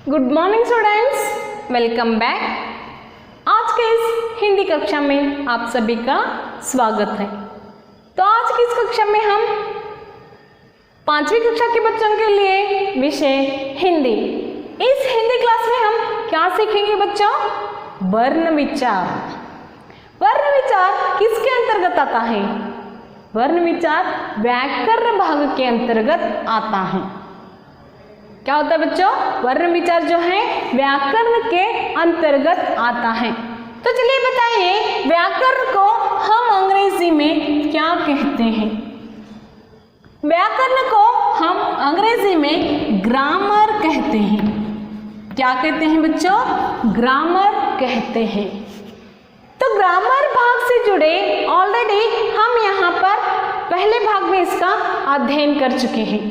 Good morning students, welcome back. आज के इस हिंदी कक्षा में आप सभी का स्वागत है। तो आज की इस कक्षा में हम 5वीं कक्षा के बच्चों के लिए विषय हिंदी। इस हिंदी क्लास में हम क्या सीखेंगे बच्चों? वर्ण विचार। वर्ण विचार किसके अंतर्गत आता है? वर्ण विचार व्याकरण भाग के अंतर्गत आता है। क्या होता है बच्चों? वर्ण विचार जो है व्याकरण के अंतर्गत आता है। तो चलिए बताइए, व्याकरण को हम अंग्रेजी में क्या कहते हैं? व्याकरण को हम अंग्रेजी में ग्रामर कहते हैं। क्या कहते हैं बच्चों? ग्रामर कहते हैं। तो ग्रामर भाग से जुड़े ऑलरेडी हम यहाँ पर पहले भाग में इसका अध्ययन कर चुके हैं।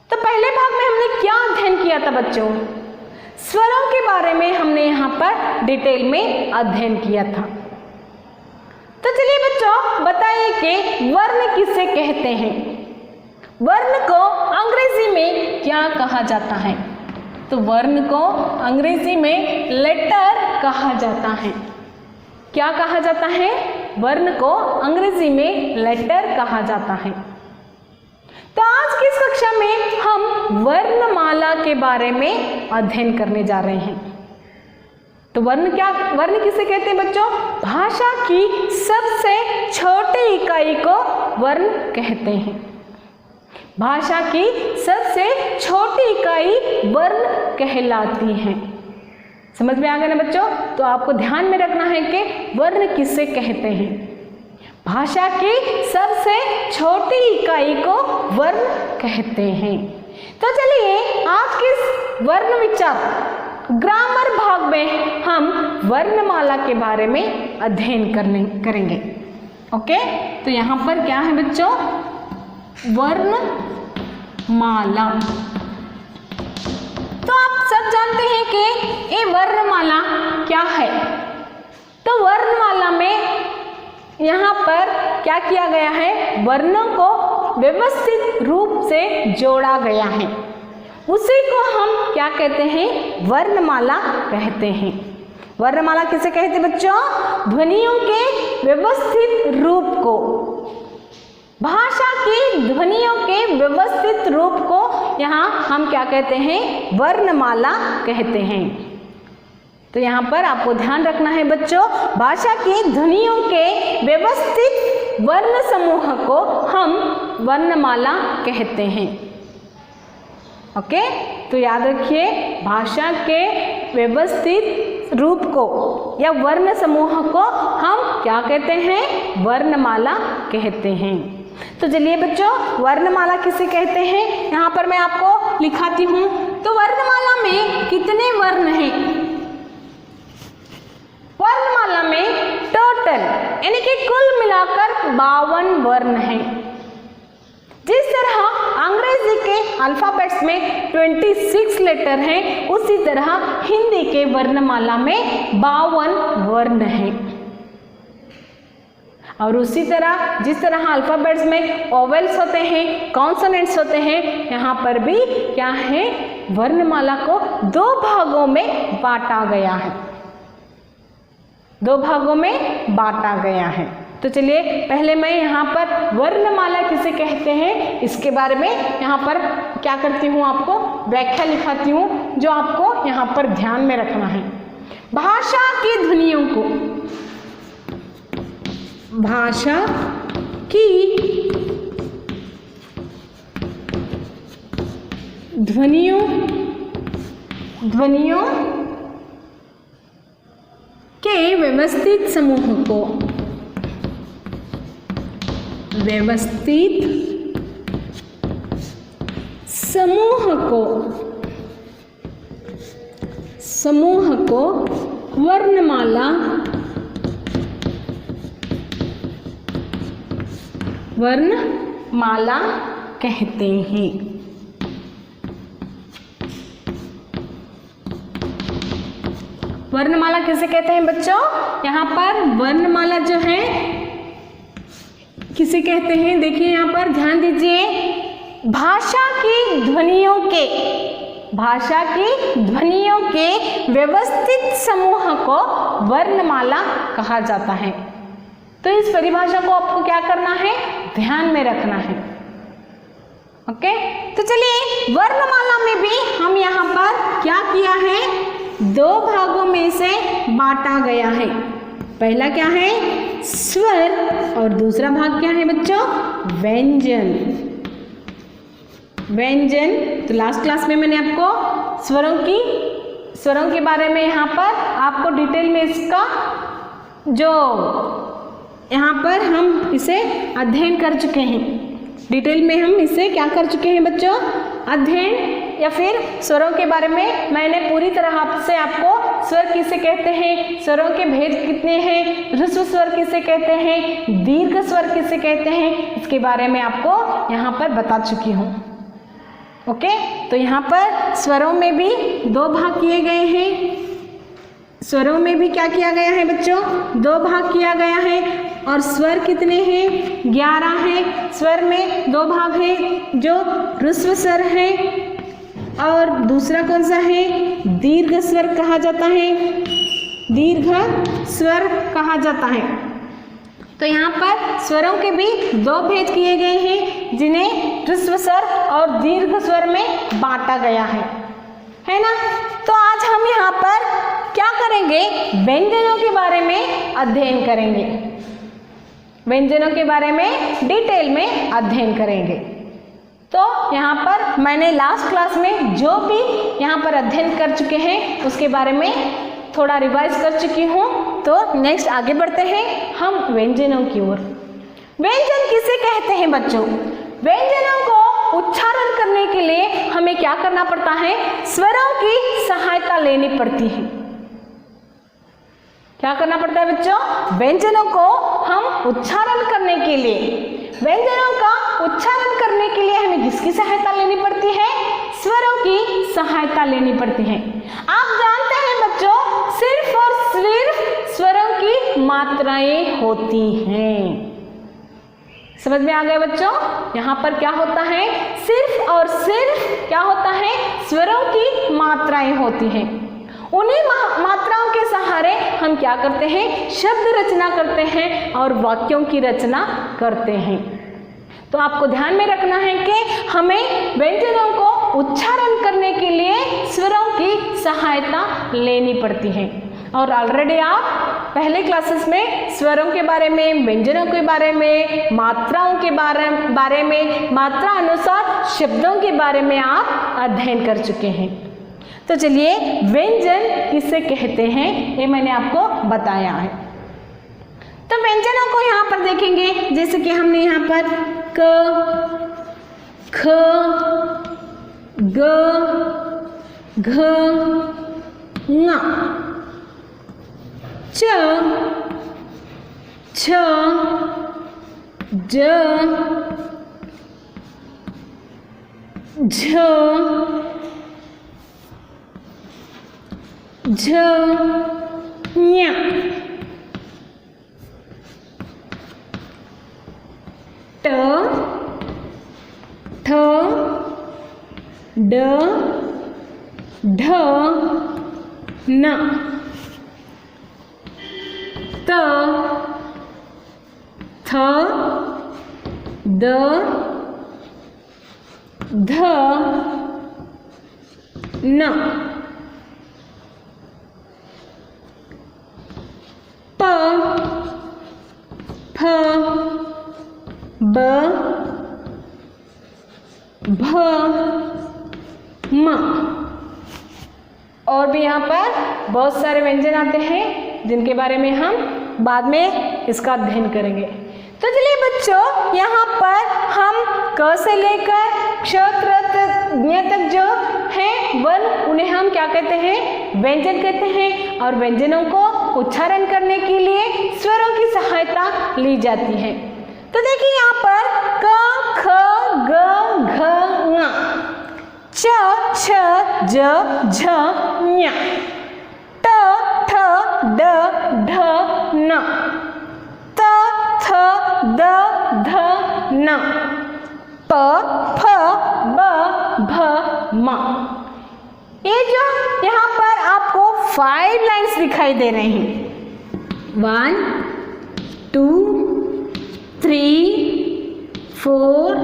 तो पहले भाग में हमने क्या अध्ययन किया था बच्चों? स्वरों के बारे में हमने यहाँ पर डिटेल में अध्ययन किया था। तो चलिए बच्चों बताइए कि वर्ण किसे कहते हैं? वर्ण को अंग्रेजी में क्या कहा जाता है? तो वर्ण को अंग्रेजी में लेटर कहा जाता है। क्या कहा जाता है? वर्ण को अंग्रेजी में लेटर कहा जाता है। तो आज की इस कक्षा में हम वर्णमाला के बारे में अध्ययन करने जा रहे हैं। तो वर्ण किसे कहते हैं बच्चों? भाषा की सबसे छोटी इकाई को वर्ण कहते हैं। भाषा की सबसे छोटी इकाई वर्ण कहलाती है। समझ में आ गया ना बच्चों? तो आपको ध्यान में रखना है कि वर्ण किसे कहते हैं। भाषा की सबसे छोटी इकाई को वर्ण कहते हैं। तो चलिए आज के इस वर्ण विचार ग्रामर भाग में हम वर्णमाला के बारे में अध्ययन करेंगे। ओके, तो यहाँ पर क्या है बच्चों? वर्णमाला। तो आप सब जानते हैं कि ये वर्णमाला क्या है। तो वर्णमाला में यहाँ पर क्या किया गया है? वर्णों को व्यवस्थित रूप से जोड़ा गया है। उसी को हम क्या कहते हैं? वर्णमाला कहते हैं। वर्णमाला किसे कहते हैं बच्चों? ध्वनियों के व्यवस्थित रूप को, भाषा की ध्वनियों के व्यवस्थित रूप को यहाँ हम क्या कहते हैं? वर्णमाला कहते हैं। तो यहाँ पर आपको ध्यान रखना है बच्चों, भाषा की ध्वनियों के व्यवस्थित वर्ण समूह को हम वर्णमाला कहते हैं। ओके, तो याद रखिए, भाषा के व्यवस्थित रूप को या वर्ण समूह को हम क्या कहते हैं? वर्णमाला कहते हैं। तो चलिए बच्चों, वर्णमाला किसे कहते हैं यहाँ पर मैं आपको लिखाती हूँ। तो वर्णमाला में कितने वर्ण हैं? वर्णमाला में टोटल यानी कि कुल मिलाकर 52 वर्ण हैं। जिस तरह अंग्रेजी के अल्फाबेट्स में 26 लेटर हैं, उसी तरह हिंदी के वर्णमाला में 52 वर्ण हैं। और उसी तरह जिस तरह अल्फाबेट्स में ओवेल्स होते हैं, कॉन्सोनेंट्स होते हैं, यहाँ पर भी क्या है? वर्णमाला को 2 भागों में बांटा गया है। 2 भागों में बांटा गया है। तो चलिए पहले मैं यहाँ पर वर्णमाला किसे कहते हैं इसके बारे में यहाँ पर क्या करती हूँ, आपको व्याख्या लिखाती हूँ, जो आपको यहाँ पर ध्यान में रखना है। भाषा की ध्वनियों को, भाषा की ध्वनियों के व्यवस्थित समूह को, समूह को वर्णमाला कहते हैं। वर्णमाला किसे कहते हैं बच्चों? यहाँ पर वर्णमाला जो है किसे कहते हैं? देखिए यहाँ पर ध्यान दीजिए, भाषा की ध्वनियों के भाषा की ध्वनियों के व्यवस्थित समूह को वर्णमाला कहा जाता है। तो इस परिभाषा को आपको क्या करना है, ध्यान में रखना है। ओके, तो चलिए वर्णमाला में भी हम यहाँ पर क्या किया है, दो भागों में से बांटा गया है। पहला क्या है, स्वर, और दूसरा भाग क्या है बच्चों, व्यंजन। व्यंजन, तो लास्ट क्लास में मैंने आपको स्वरों के बारे में यहाँ पर आपको डिटेल में इसका जो यहाँ पर हम इसे अध्ययन कर चुके हैं। डिटेल में हम इसे क्या कर चुके हैं बच्चों, अध्ययन, या फिर स्वरों के बारे में मैंने पूरी तरह आपको स्वर किसे कहते हैं, स्वरों के भेद कितने हैं, ह्रस्व स्वर किसे कहते हैं, दीर्घ स्वर किसे कहते हैं, इसके बारे में आपको यहाँ पर बता चुकी हूँ। ओके, तो यहाँ पर स्वरों में भी दो भाग किए गए हैं। स्वरों में भी क्या किया गया है बच्चों, दो भाग किया गया है। और स्वर कितने हैं, 11 हैं। स्वर में दो भाग हैं, जो ह्रस्व स्वर है और दूसरा कौन सा है, दीर्घ स्वर कहा जाता है, दीर्घ स्वर कहा जाता है। तो यहाँ पर स्वरों के भी दो भेद किए गए हैं, जिन्हें ह्रस्व स्वर और दीर्घ स्वर में बांटा गया है ना। तो आज हम यहाँ पर क्या करेंगे, व्यंजनों के बारे में अध्ययन करेंगे। व्यंजनों के बारे में डिटेल में अध्ययन करेंगे। तो यहाँ पर मैंने लास्ट क्लास में जो भी यहाँ पर अध्ययन कर चुके हैं उसके बारे में थोड़ा रिवाइज कर चुकी हूँ। तो नेक्स्ट आगे बढ़ते हैं हम व्यंजनों की ओर। व्यंजन किसे कहते हैं बच्चों, व्यंजनों को उच्चारण करने के लिए हमें क्या करना पड़ता है, स्वरों की सहायता लेनी पड़ती है। क्या करना पड़ता है बच्चों, व्यंजनों को हम उच्चारण करने के लिए, व्यंजनों का उच्चारण करने के लिए हमें किसकी सहायता लेनी पड़ती है, स्वरों की सहायता लेनी पड़ती है। आप जानते हैं बच्चों, सिर्फ और सिर्फ स्वरों की मात्राएं होती हैं। समझ में आ गया बच्चों, यहाँ पर क्या होता है, सिर्फ और सिर्फ क्या होता है, स्वरों की मात्राएं होती हैं। उन्हीं मात्राओं के सहारे हम क्या करते हैं, शब्द रचना करते हैं और वाक्यों की रचना करते हैं। तो आपको ध्यान में रखना है कि हमें व्यंजनों को उच्चारण करने के लिए स्वरों की सहायता लेनी पड़ती है। और ऑलरेडी आप पहले क्लासेस में स्वरों के बारे में, व्यंजनों के बारे में, मात्राओं के बारे में, मात्रा अनुसार शब्दों के बारे में आप अध्ययन कर चुके हैं। तो चलिए व्यंजन किसे कहते हैं ये मैंने आपको बताया है। तो व्यंजनों को यहाँ पर देखेंगे, जैसे कि हमने यहाँ पर क, ख, ग, घ, ङ, च, छ, ज, झ, झ, ञ, ट, ठ, ड, ढ, न, त, थ, द, ध, न, प, फ, ब, भ, म। और भी यहाँ पर बहुत सारे व्यंजन आते हैं जिनके बारे में हम बाद में इसका अध्ययन करेंगे। तो चलिए बच्चों, यहाँ पर हम क से लेकर क्ष तक जो है वर्ण, उन्हें हम क्या कहते हैं, व्यंजन कहते हैं। और व्यंजनों को उच्चारण करने के लिए स्वरों की सहायता ली जाती है। तो देखिए यहाँ पर क, ख, ग, घ, ङ, च, छ, ज, झ, ञ, ट, ठ, ड, ढ, न, त, थ, द, ध, न, प, फ, ब, भ, म। 5 लाइन्स दिखाई दे रहे हैं। 1 2 3 4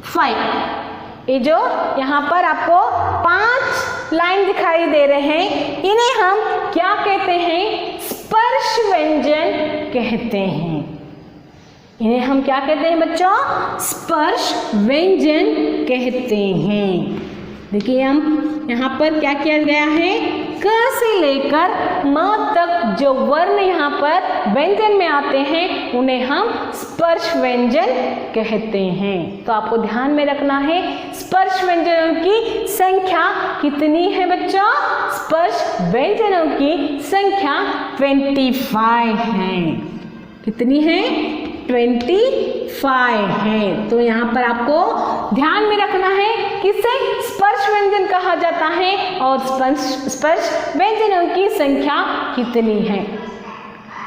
5। ये जो यहाँ पर आपको 5 लाइन दिखाई दे रहे हैं, इन्हें हम क्या कहते हैं? स्पर्श व्यंजन कहते हैं। इन्हें हम क्या कहते हैं बच्चों? स्पर्श व्यंजन कहते हैं। देखिए हम यहाँ पर क्या किया गया है, क से लेकर म तक जो वर्ण यहाँ पर व्यंजन में आते हैं उन्हें हम स्पर्श व्यंजन कहते हैं। तो आपको ध्यान में रखना है स्पर्श व्यंजनों की संख्या कितनी है बच्चों? स्पर्श व्यंजनों की संख्या 25 है। कितनी है? 25 है। तो यहाँ पर आपको ध्यान में रखना है किसे स्पर्श व्यंजन कहा जाता है और स्पर्श व्यंजनों की संख्या कितनी है।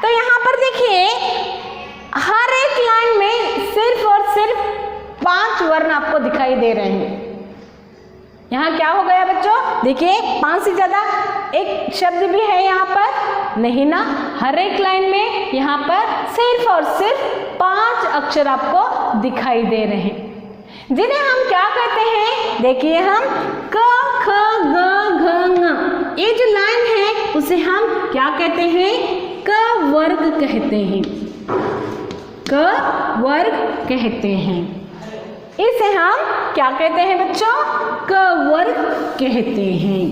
तो यहाँ पर देखिए हर एक लाइन में सिर्फ और सिर्फ 5 वर्ण आपको दिखाई दे रहे हैं। यहाँ क्या हो गया बच्चों? देखिए 5 से ज्यादा एक शब्द भी है यहाँ पर नहीं ना। हर एक लाइन में यहाँ पर सिर्फ और सिर्फ 5 अक्षर आपको दिखाई दे रहे हैं, जिन्हें हम क्या कहते हैं? देखिए हम क ख ग घ ङ, ये जो लाइन है उसे हम क्या कहते हैं? क वर्ग कहते हैं। क वर्ग कहते हैं। इसे हम क्या कहते हैं बच्चों? क वर्ग कहते हैं।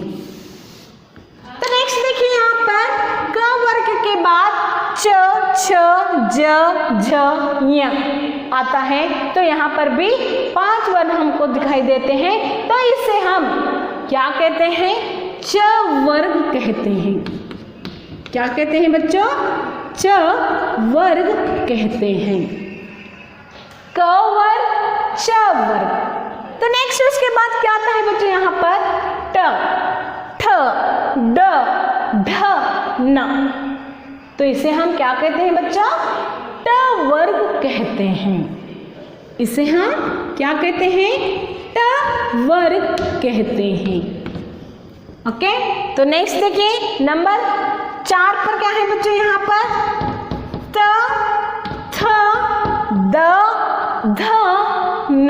तो नेक्स्ट देखिए यहाँ पर क वर्ग के बाद च छ ज झ ञ आता है। तो यहाँ पर भी 5 वर्ण हमको दिखाई देते हैं। तो इसे हम क्या कहते हैं? च वर्ग कहते हैं। क्या कहते हैं बच्चों? च वर्ग कहते हैं। क वर्ग च वर्ग। तो नेक्स्ट उसके बाद क्या आता है बच्चों? यहाँ पर ट ठ ड ढ न। तो इसे हम क्या कहते हैं बच्चों? ट वर्ग कहते हैं। इसे हम क्या कहते हैं? ट वर्ग कहते हैं। ओके। तो नेक्स्ट देखिए नंबर 4 पर क्या है बच्चों? यहाँ पर त थ द ध न।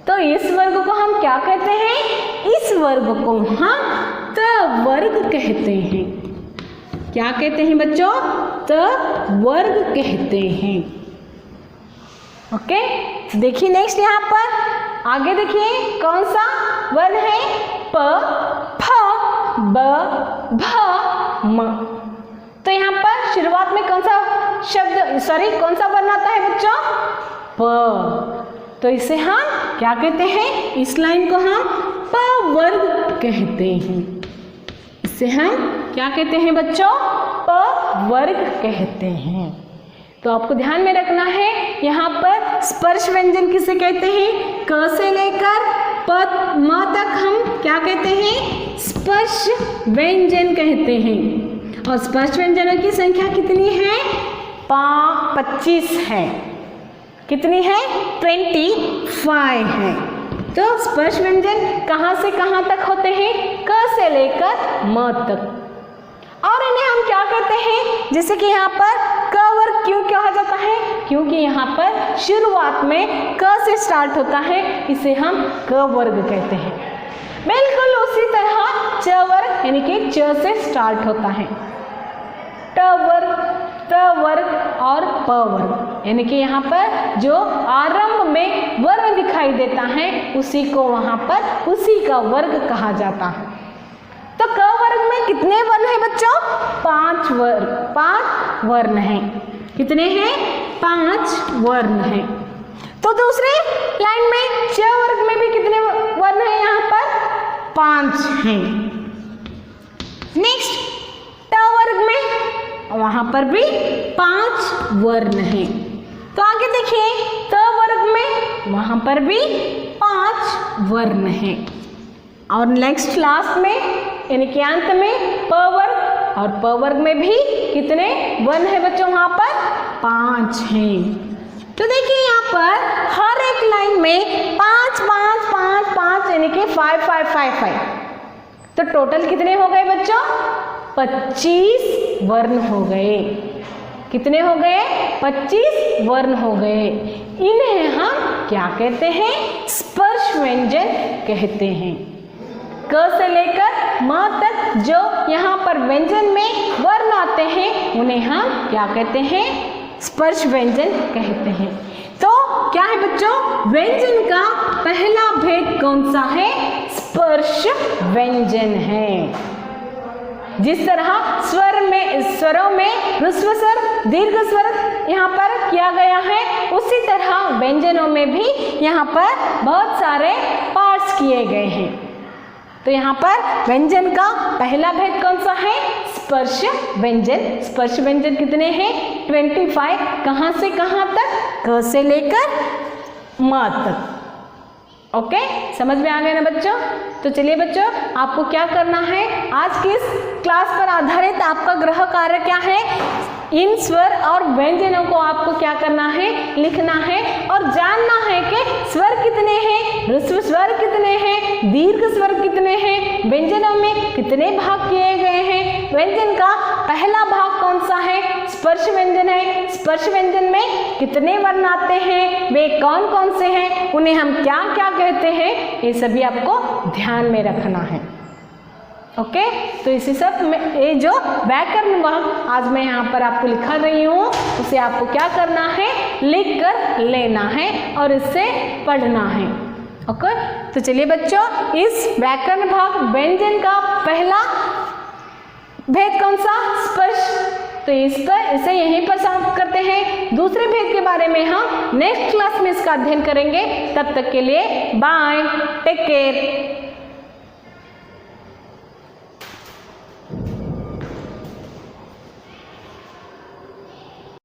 तो इस वर्ग को हम क्या कहते हैं? इस वर्ग को हम त वर्ग कहते हैं। क्या कहते हैं बच्चों? त वर्ग कहते हैं। ओके। तो देखिए नेक्स्ट यहाँ पर आगे देखिए कौन सा वर्ण है? प फ ब भ म। तो यहाँ पर शुरुआत में कौन सा कौन सा वर्ण आता है बच्चों? प। तो इसे हम क्या कहते हैं? इस लाइन को हम प वर्ग कहते हैं। इसे हम क्या कहते हैं बच्चों? प वर्ग कहते हैं। तो आपको ध्यान में रखना है यहाँ पर स्पर्श व्यंजन किसे कहते हैं? क से लेकर प म तक हम क्या कहते हैं? स्पर्श व्यंजन कहते हैं। और स्पर्श व्यंजनों की संख्या कितनी है? 25 है। कितनी है? 25 है। तो स्पर्श व्यंजन कहाँ से कहाँ तक होते हैं? क से लेकर म तक। और इन्हें हम क्या कहते हैं? जैसे कि यहाँ पर क वर्ग क्यों कहा जाता है? क्योंकि यहाँ पर शुरुआत में क से स्टार्ट होता है, इसे हम क वर्ग कहते हैं। बिल्कुल उसी तरह च वर्ग यानी कि च से स्टार्ट होता है। ट वर्ग, त वर्ग और प वर्ग यानी कि यहाँ पर जो आरंभ में वर्ण दिखाई देता है उसी को वहाँ पर उसी का वर्ग कहा जाता है। तो क वर्ग में कितने वर्ण हैं बच्चों? 5 वर्ण हैं। कितने हैं? 5 वर्ण हैं। तो दूसरे लाइन में च वर्ग में भी कितने वर्ण हैं? यहाँ पर 5 हैं। नेक्स्ट ट वर्ग में वहां पर भी 5 वर्ण हैं। तो आगे देखिए त वर्ग में वहां पर भी 5 वर्ण हैं। और नेक्स्ट लास्ट में यानी कि अंत में प वर्ग, और प वर्ग में भी कितने वर्ण है बच्चों? वहां पर 5 हैं। तो देखिए यहाँ पर हर एक लाइन में 5 5 5 5 यानी कि 5 5 5 5 तो टोटल कितने हो गए बच्चों? 25 वर्ण हो गए। कितने हो गए? 25 वर्ण हो गए। इन्हें हम क्या कहते हैं? स्पर्श व्यंजन कहते हैं। क से लेकर म तक जो यहाँ पर व्यंजन में वर्ण आते हैं उन्हें हम क्या कहते हैं? स्पर्श व्यंजन कहते हैं। तो क्या है बच्चों? व्यंजन का पहला भेद कौन सा है? स्पर्श व्यंजन है। जिस तरह स्वरों में ह्रस्व स्वर, दीर्घ स्वर यहाँ पर किया गया है, उसी तरह व्यंजनों में भी यहाँ पर बहुत सारे पार्ट्स किए गए हैं। तो यहाँ पर व्यंजन का पहला भेद कौन सा है? स्पर्श व्यंजन। स्पर्श व्यंजन कितने हैं? 25। कहाँ से कहाँ तक? क से लेकर म तक। ओके, समझ में आ गया ना बच्चों? तो चलिए बच्चों, आपको क्या करना है? आज की इस क्लास पर आधारित आपका गृह कार्य क्या है? इन स्वर और व्यंजनों को आपको क्या करना है? लिखना है और जानना है कि स्वर कितने हैं, ह्रस्व स्वर कितने हैं, दीर्घ स्वर कितने हैं, व्यंजनों में कितने भाग किए गए हैं, व्यंजन का पहला भाग कौन सा है? स्पर्श व्यंजन है। स्पर्श व्यंजन में कितने वर्ण आते हैं, वे कौन कौन से हैं, उन्हें हम क्या क्या कहते हैं, ये सभी आपको ध्यान में रखना है। ओके, तो इसी सब में ये जो व्याकरण भाग आज मैं यहाँ पर आपको लिखा रही हूँ, उसे आपको क्या करना है? लिख कर लेना है और इससे पढ़ना है। ओके, तो चलिए बच्चों, इस व्याकरण भाग व्यंजन का पहला भेद कौन सा? स्पर्श। तो इसे यहीं पर समाप्त करते हैं। दूसरे भेद के बारे में हम नेक्स्ट क्लास में इसका अध्ययन करेंगे। तब तक के लिए बाय, टेक केयर।